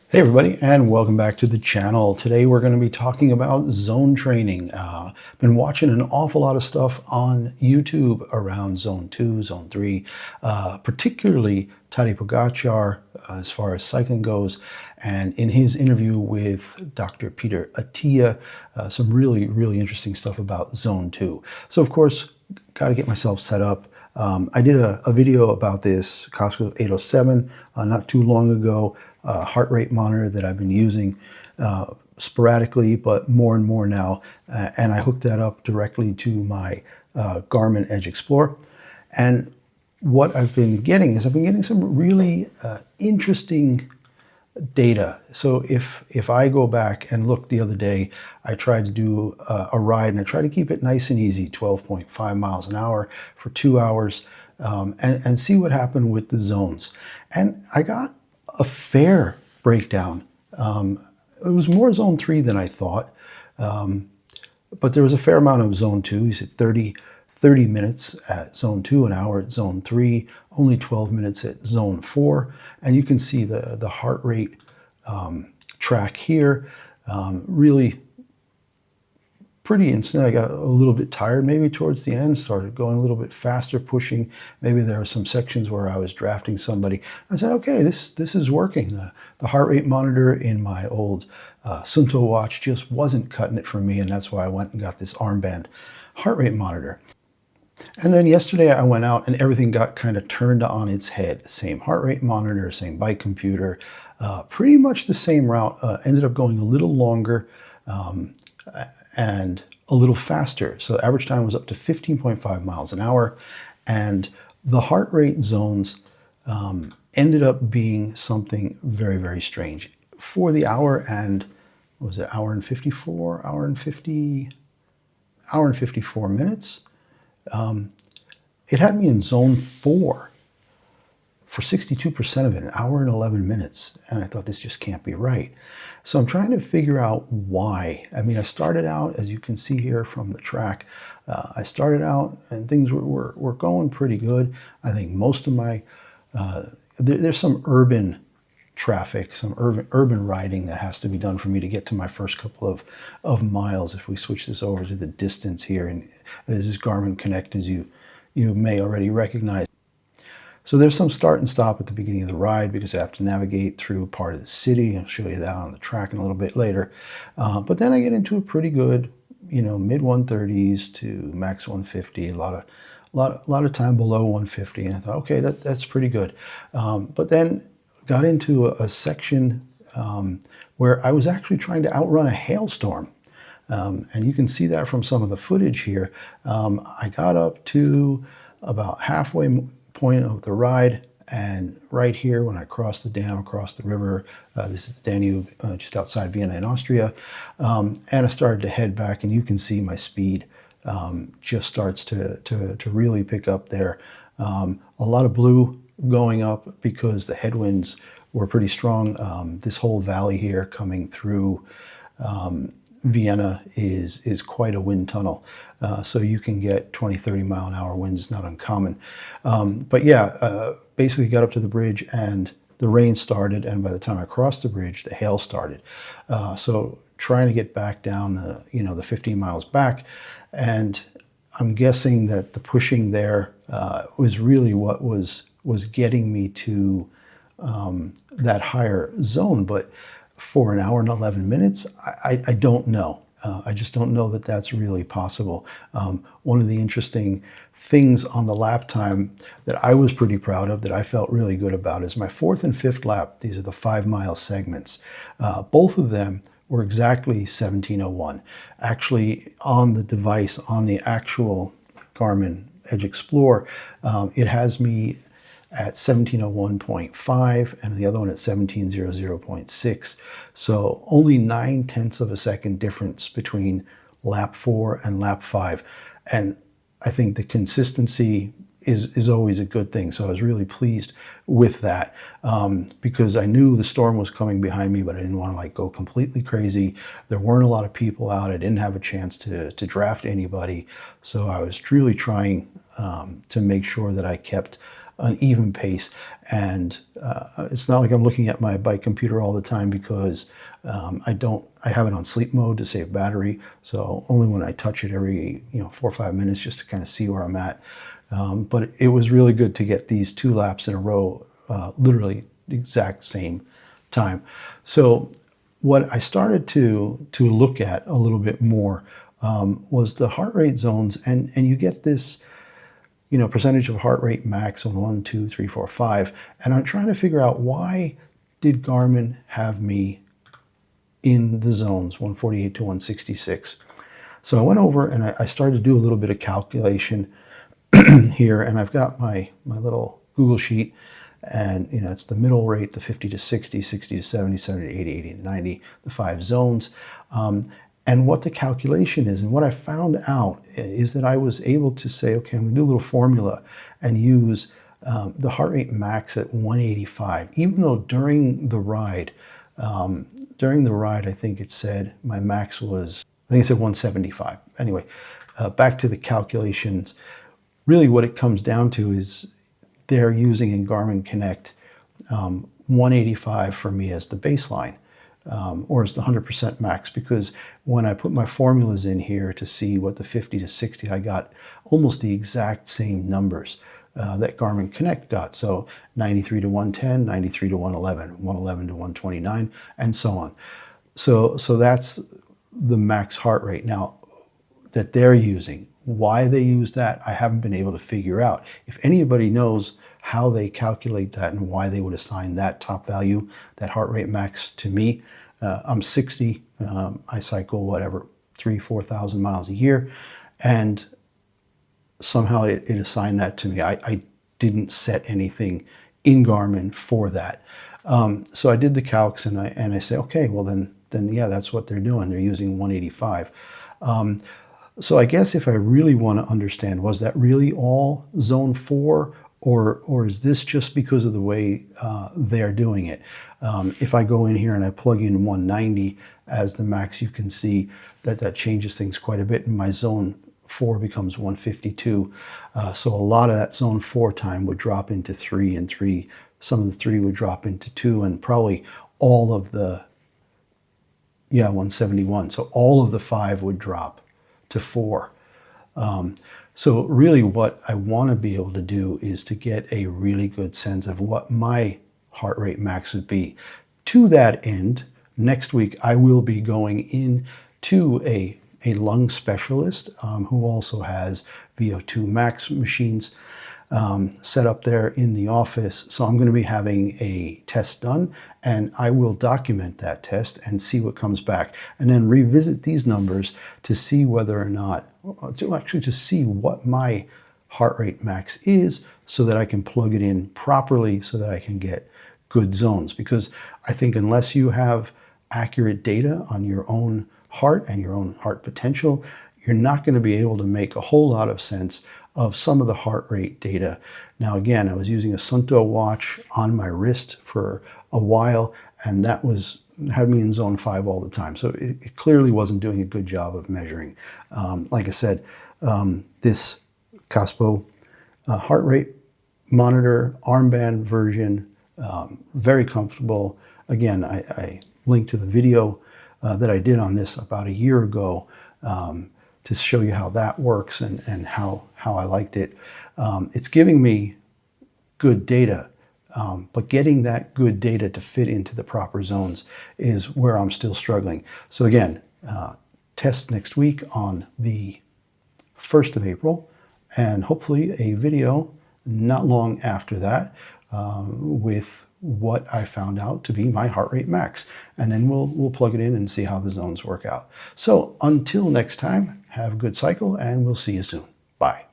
Hey everybody, and welcome back to the channel. Today we're going to be talking about zone training. Been watching an awful lot of stuff on YouTube around zone 2, zone 3, particularly Tadej Pogačar as far as cycling goes. And in his interview with Dr. Peter Attia, some really interesting stuff about zone 2. So of course, got to get myself set up. I did a video about this Costco 807 not too long ago, heart rate monitor that I've been using sporadically, but more and more now. And I hooked that up directly to my Garmin Edge Explorer. And what I've been getting is I've been getting some really interesting data. So if I go back and look the other day, I tried to do a ride and I tried to keep it nice and easy, 12.5 miles an hour for 2 hours, and see what happened with the zones. And I got a fair breakdown. It was more zone 3 than I thought, but there was a fair amount of zone 2. He said 30 minutes at zone 2, an hour at zone 3, only 12 minutes at zone 4. And you can see the heart rate track here. Really pretty instant. I got a little bit tired maybe towards the end, started going a little bit faster, pushing. Maybe there were some sections where I was drafting somebody. I said, okay, this is working. The heart rate monitor in my old Sunto watch just wasn't cutting it for me, and that's why I went and got this armband heart rate monitor. And then yesterday I went out and everything got kind of turned on its head. Same heart rate monitor, same bike computer, pretty much the same route. Ended up going a little longer and a little faster. So the average time was up to 15.5 miles an hour. And the heart rate zones ended up being something very strange. For the hour and, what was it, hour and 54 minutes. It had me in zone 4 for 62% of it, an hour and 11 minutes. And I thought, this just can't be right. So I'm trying to figure out why. I mean, I started out, as you can see here from the track, I started out and things were going pretty good. I think most of my, there's some urban traffic, some urban riding that has to be done for me to get to my first couple of miles. If we switch this over to the distance here, and this is Garmin Connect, as you may already recognize. So there's some start and stop at the beginning of the ride because I have to navigate through part of the city. I'll show you that on the track in a little bit later. But then I get into a pretty good, mid 130s to max 150. A lot of time below 150, and I thought, okay, that's pretty good. But then got into a section where I was actually trying to outrun a hailstorm. And you can see that from some of the footage here. I got up to about halfway point of the ride, and right here when I crossed the dam, across the river, this is the Danube, just outside Vienna in Austria, and I started to head back, and you can see my speed just starts to really pick up there. A lot of blue going up because the headwinds were pretty strong. This whole valley here coming through Vienna is quite a wind tunnel. So you can get 20-30 mile an hour winds. It's not uncommon. But yeah, basically got up to the bridge and the rain started, and by the time I crossed the bridge, the hail started. So trying to get back down the 15 miles back, and I'm guessing that the pushing there was really what was getting me to that higher zone. But for an hour and 11 minutes, I don't know. I just don't know that that's really possible. One of the interesting things on the lap time that I was pretty proud of, that I felt really good about, is my 4th and 5th lap. These are the 5-mile segments. Both of them were exactly 17:01. Actually, on the device, on the actual Garmin Edge Explorer, it has me at 17:01.5 and the other one at 17:00.6. So only 9/10 of a second difference between lap 4 and lap 5. And I think the consistency is always a good thing. So I was really pleased with that because I knew the storm was coming behind me, but I didn't want to go completely crazy. There weren't a lot of people out. I didn't have a chance to draft anybody. So I was truly trying to make sure that I kept an even pace. And it's not like I'm looking at my bike computer all the time, because I have it on sleep mode to save battery. So only when I touch it every 4 or 5 minutes, just to kind of see where I'm at. But it was really good to get these 2 laps in a row, literally the exact same time. So what I started to look at a little bit more was the heart rate zones, and you get this percentage of heart rate max on 1, 2, 3, 4, 5, and I'm trying to figure out, why did Garmin have me in the zones 148 to 166? So I went over and I started to do a little bit of calculation here, and I've got my little Google sheet, and it's the middle rate, the 50 to 60, 60 to 70, 70 to 80, 80 to 90, the 5 zones, and what the calculation is. And what I found out is that I was able to say, okay, I'm going to do a little formula and use the heart rate max at 185, even though during the ride, I think it said my max was, I think it said 175. Anyway, back to the calculations. Really what it comes down to is they're using in Garmin Connect 185 for me as the baseline, or as the 100% max, because when I put my formulas in here to see what the 50 to 60, I got almost the exact same numbers that Garmin Connect got. So 93 to 110, 93 to 111, 111 to 129, and so on. So that's the max heart rate now that they're using. Why they use that, I haven't been able to figure out. If anybody knows how they calculate that and why they would assign that top value, that heart rate max, to me, I'm 60. I cycle whatever 3,000-4,000 miles a year, and somehow it assigned that to me. I didn't set anything in Garmin for that. So I did the calcs, and I say, okay, well then yeah, that's what they're doing. They're using 185. So I guess if I really want to understand, was that really all zone 4, or is this just because of the way they're doing it? If I go in here and I plug in 190 as the max, you can see that changes things quite a bit, and my zone 4 becomes 152. So a lot of that zone 4 time would drop into 3, and 3, some of the 3 would drop into 2, and probably all of the, 171. So all of the 5 would drop to 4. So really what I want to be able to do is to get a really good sense of what my heart rate max would be. To that end, next week I will be going in to a lung specialist who also has VO2 max machines set up there in the office. So I'm going to be having a test done, and I will document that test and see what comes back, and then revisit these numbers to see whether or not, to see what my heart rate max is, so that I can plug it in properly, so that I can get good zones. Because I think unless you have accurate data on your own heart and your own heart potential, you're not going to be able to make a whole lot of sense of some of the heart rate data. Now again, I was using a Sunto watch on my wrist for a while, and that had me in zone 5 all the time. So it clearly wasn't doing a good job of measuring. Like I said, this Caspo heart rate monitor armband version, very comfortable. Again, I linked to the video that I did on this about a year ago to show you how that works and how I liked it. It's giving me good data, but getting that good data to fit into the proper zones is where I'm still struggling. So again, test next week on the 1st of April, and hopefully a video not long after that with what I found out to be my heart rate max. And then we'll plug it in and see how the zones work out. So until next time, have a good cycle, and we'll see you soon. Bye.